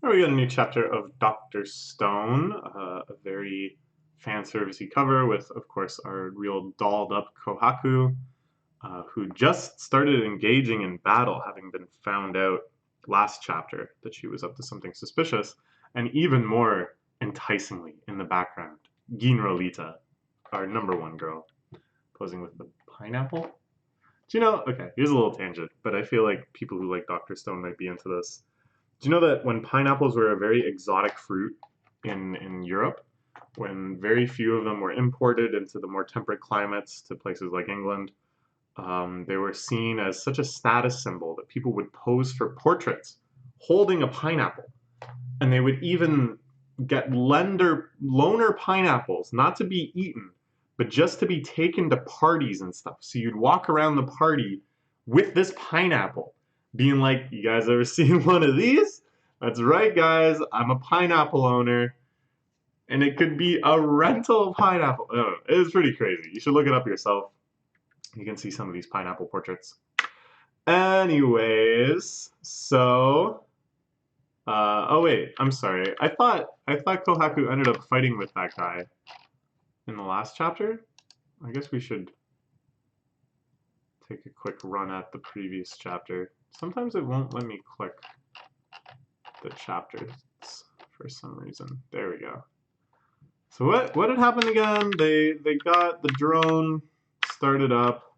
Here we got a new chapter of Dr. Stone, a very fan servicey cover with, of course, our real dolled up Kohaku, who just started engaging in battle, having been found out last chapter that she was up to something suspicious, and even more enticingly in the background, Ginrolita, our number one girl, posing with the pineapple. Do you know? Okay, here's a little tangent, but I feel like people who like Dr. Stone might be into this. Do you know that when pineapples were a very exotic fruit in Europe, when very few of them were imported into the more temperate climates to places like England, they were seen as such a status symbol that people would pose for portraits holding a pineapple. And they would even get loaner pineapples, not to be eaten, but just to be taken to parties and stuff. So you'd walk around the party with this pineapple, being like, you guys ever seen one of these? That's right, guys, I'm a pineapple owner. And it could be a rental pineapple. Oh, it was pretty crazy. You should look it up yourself. You can see some of these pineapple portraits. Anyways, so oh wait, I'm sorry. I thought Kohaku ended up fighting with that guy in the last chapter. I guess we should take a quick run at the previous chapter. Sometimes it won't let me click the chapters for some reason. There we go. So what had happened again? They got the drone started up.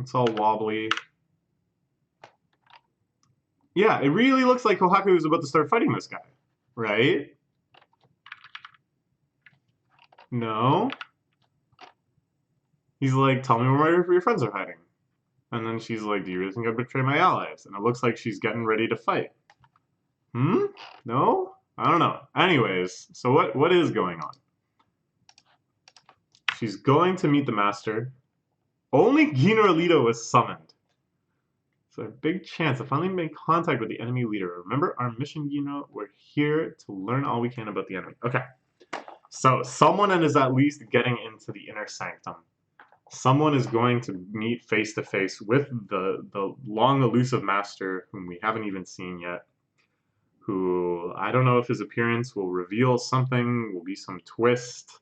It's all wobbly. Yeah, it really looks like Kohaku is about to start fighting this guy, right? No. He's like, tell me where your friends are hiding. And then she's like, do you really think I'd betray my allies? And it looks like she's getting ready to fight. Hmm? No? I don't know. Anyways, so what is going on? She's going to meet the master. Only Ginrolita was summoned. So a big chance to finally make contact with the enemy leader. Remember our mission, Gino? We're here to learn all we can about the enemy. Okay. So someone is at least getting into the inner sanctum. Someone is going to meet face to face with the long elusive master whom we haven't even seen yet. Who I don't know if his appearance will reveal something, will be some twist.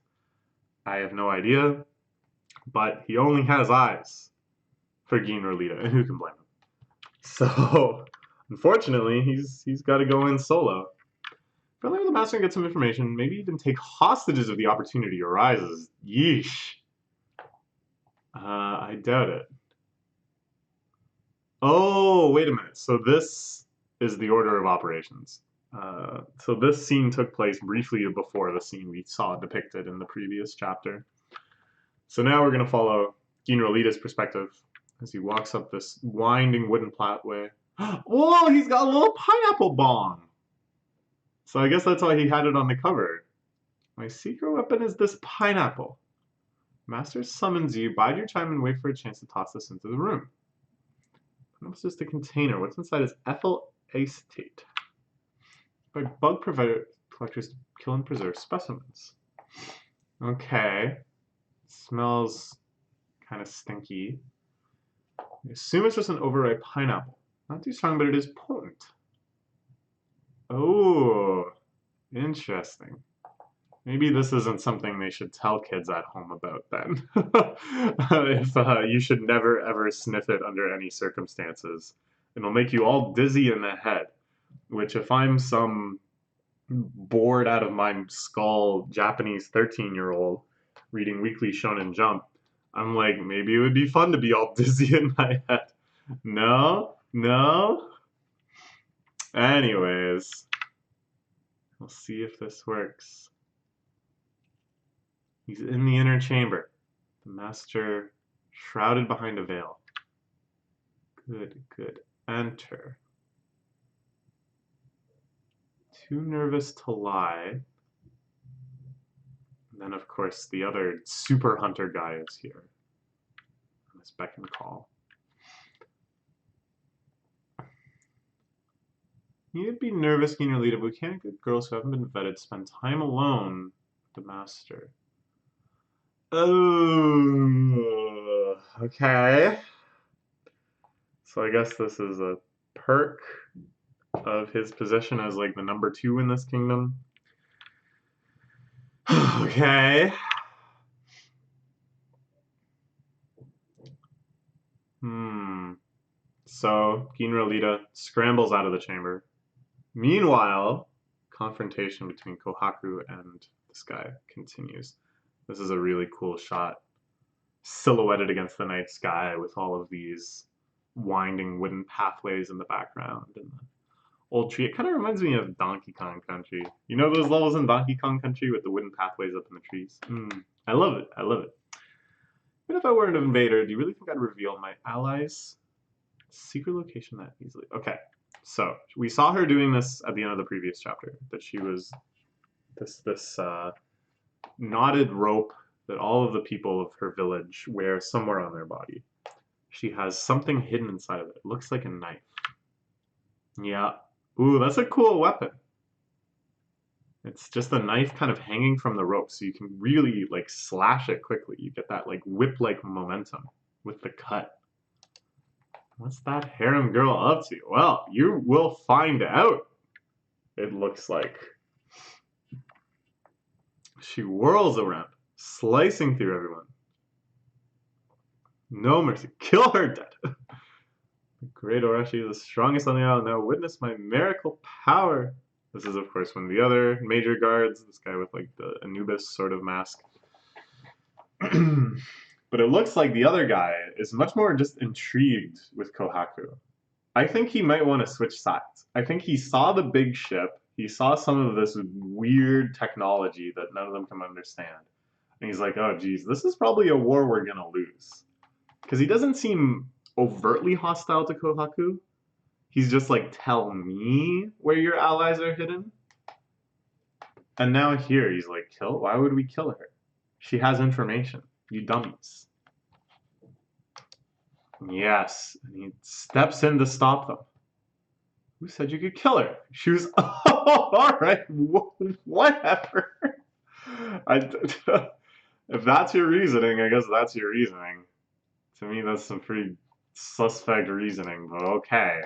I have no idea. But he only has eyes for Ginrolita, and who can blame him? So, unfortunately, he's got to go in solo. Probably the master can get some information, maybe even take hostages if the opportunity arises. Yeesh. I doubt it. Oh, wait a minute. So this is the order of operations. So this scene took place briefly before the scene we saw depicted in the previous chapter. So now we're going to follow Ginrolita's perspective as he walks up this winding wooden pathway. Whoa, he's got a little pineapple bomb! So I guess that's why he had it on the cover. My secret weapon is this pineapple. Master summons you, bide your time and wait for a chance to toss this into the room. What's just a container? What's inside is ethyl acetate. By bug collectors to kill and preserve specimens. Okay. Smells kind of stinky. I assume it's just an overripe pineapple. Not too strong, but it is potent. Oh, interesting. Maybe this isn't something they should tell kids at home about then. If you should never ever sniff it under any circumstances. It'll make you all dizzy in the head. Which if I'm some bored out of my skull Japanese 13-year-old reading Weekly Shonen Jump, I'm like, maybe it would be fun to be all dizzy in my head. No? No? Anyways, we'll see if this works. He's in the inner chamber. The master shrouded behind a veil. Good, good. Enter. Too nervous to lie. And then, of course, the other super hunter guy is here. On this beck and call. You'd be nervous, Ginrolita, but we can't get girls who haven't been vetted spend time alone with the master. Oh, okay. So I guess this is a perk. of his position as like the number 2 in this kingdom. Okay. So Ginro Lita scrambles out of the chamber. Meanwhile, confrontation between Kohaku and this guy continues. This is a really cool shot, silhouetted against the night sky with all of these winding wooden pathways in the background and the old tree. It kind of reminds me of Donkey Kong Country. You know those levels in Donkey Kong Country with the wooden pathways up in the trees? I love it. I love it. But if I were an invader, do you really think I'd reveal my allies' secret location that easily? Okay, so we saw her doing this at the end of the previous chapter, that she was this knotted rope that all of the people of her village wear somewhere on their body. She has something hidden inside of it. It looks like a knife. Yeah. Ooh, that's a cool weapon. It's just a knife kind of hanging from the rope, so you can really like slash it quickly. You get that like whip-like momentum with the cut. What's that harem girl up to? Well, you will find out. It looks like. She whirls around, slicing through everyone. No mercy. Kill her dead. The great Orashi is the strongest on the island. Now witness my miracle power. This is, of course, when the other major guards, this guy with like the Anubis sort of mask. But it looks like the other guy is much more just intrigued with Kohaku. I think he might want to switch sides. I think he saw the big ship. He saw some of this weird technology that none of them can understand. And he's like, oh, geez, this is probably a war we're going to lose. Because he doesn't seem overtly hostile to Kohaku. He's just like, tell me where your allies are hidden. And now here he's like, kill? Why would we kill her? She has information. You dummies. Yes. And he steps in to stop them. Who said you could kill her? She was, oh, all right, whatever. If that's your reasoning, I guess that's your reasoning. To me, that's some pretty suspect reasoning, but okay.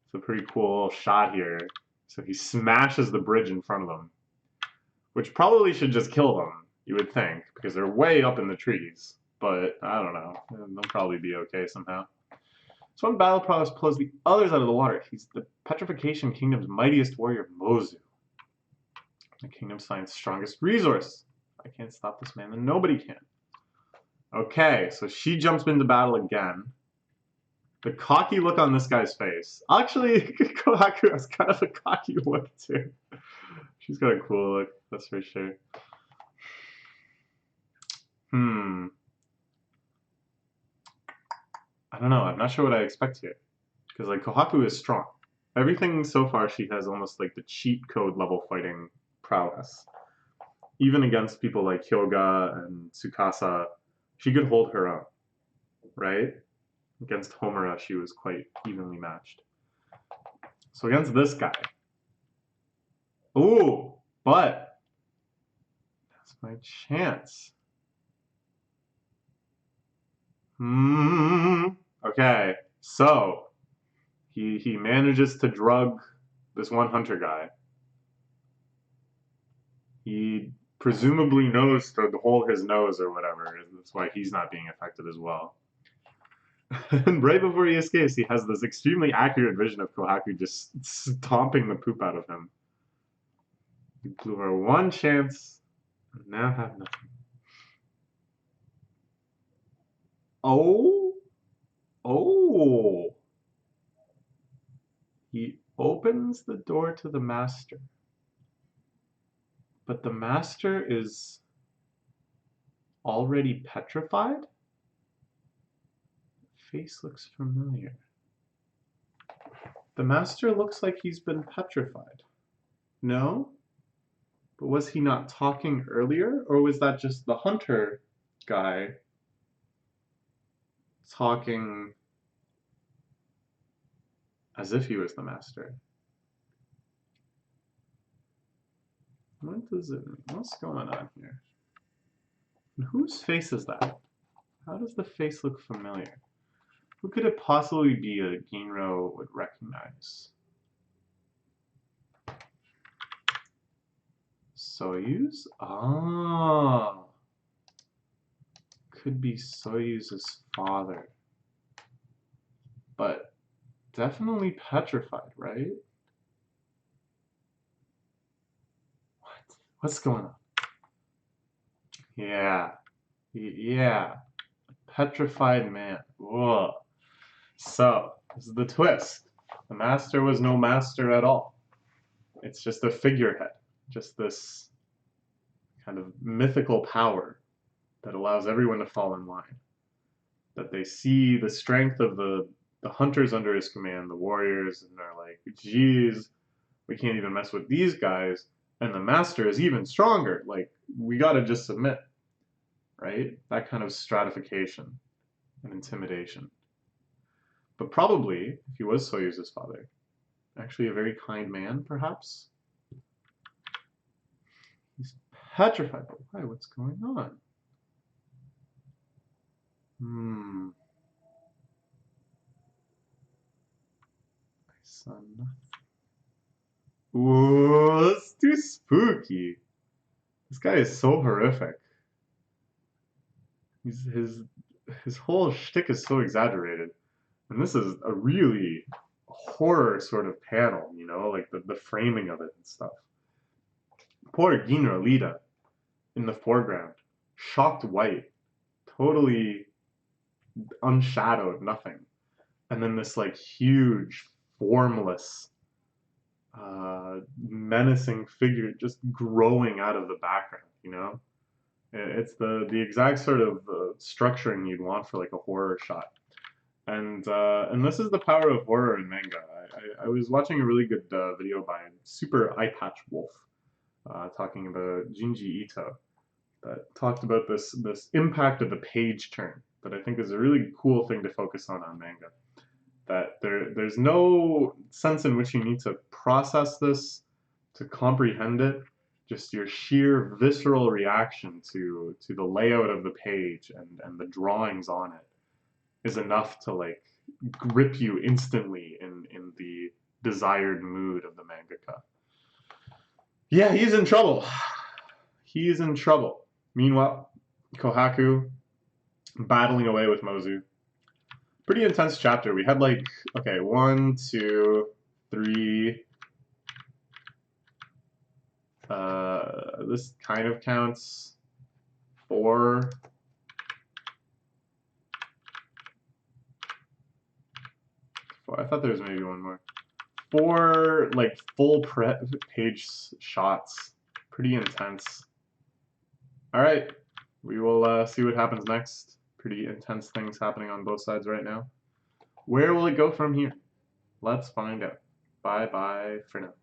It's a pretty cool shot here. So he smashes the bridge in front of them, which probably should just kill them, you would think, because they're way up in the trees. But I don't know. They'll probably be okay somehow. So one battle prowess pulls the others out of the water. He's the Petrification Kingdom's mightiest warrior, Mozu. The kingdom sign's strongest resource. If I can't stop this man, then nobody can. Okay, so she jumps into battle again. The cocky look on this guy's face. Actually, Kohaku has kind of a cocky look too. She's got a cool look, that's for sure. I don't know, I'm not sure what I expect here. Because like Kohaku is strong. Everything so far she has almost like the cheat code level fighting prowess. Even against people like Hyoga and Tsukasa, she could hold her own, right? Against Homura, she was quite evenly matched. So against this guy. Ooh, but that's my chance. Okay, so he manages to drug this one hunter guy. He presumably knows to hold his nose or whatever. That's why he's not being affected as well. And right before he escapes, he has this extremely accurate vision of Kohaku just stomping the poop out of him. He blew her one chance, and now have nothing. Oh! Oh! He opens the door to the master. But the master is already petrified? Face looks familiar. The master looks like he's been petrified. No? But was he not talking earlier? Or was that just the hunter guy talking as if he was the master? What does it mean? What's going on here? And whose face is that? How does the face look familiar? Who could it possibly be that Ginro would recognize? Soyuz? Ah. Could be Soyuz's father. But definitely petrified, right? What? What's going on? Yeah. Yeah. Petrified man. Whoa. So, this is the twist. The master was no master at all. It's just a figurehead. Just this kind of mythical power that allows everyone to fall in line. That they see the strength of the hunters under his command, the warriors, and they're like, geez, we can't even mess with these guys. And the master is even stronger. Like, we gotta just submit, right? That kind of stratification and intimidation. But probably, if he was Soyuz's father, actually a very kind man, perhaps? He's petrified. But why? What's going on? My son. Ooh, that's too spooky. This guy is so horrific. His whole shtick is so exaggerated. And this is a really horror sort of panel, you know, like the framing of it and stuff. Poor Ginralita in the foreground, shocked white, totally unshadowed, nothing. And then this like huge, formless, menacing figure just growing out of the background, you know? It's the exact sort of structuring you'd want for like a horror shot. And this is the power of horror in manga. I was watching a really good video by Super Eyepatch Wolf talking about Junji Ito that talked about this impact of the page turn that I think is a really cool thing to focus on manga. That there's no sense in which you need to process this to comprehend it. Just your sheer visceral reaction to the layout of the page and the drawings on it is enough to like grip you instantly in the desired mood of the mangaka. Yeah, he's in trouble. He's in trouble. Meanwhile, Kohaku battling away with Mozu. Pretty intense chapter. We had like, okay, 1, 2, 3. This kind of counts. 4. I thought there was maybe one more. 4 like full page shots. Pretty intense. All right, we will see what happens next. Pretty intense things happening on both sides right now. Where will it go from here? Let's find out. Bye bye for now.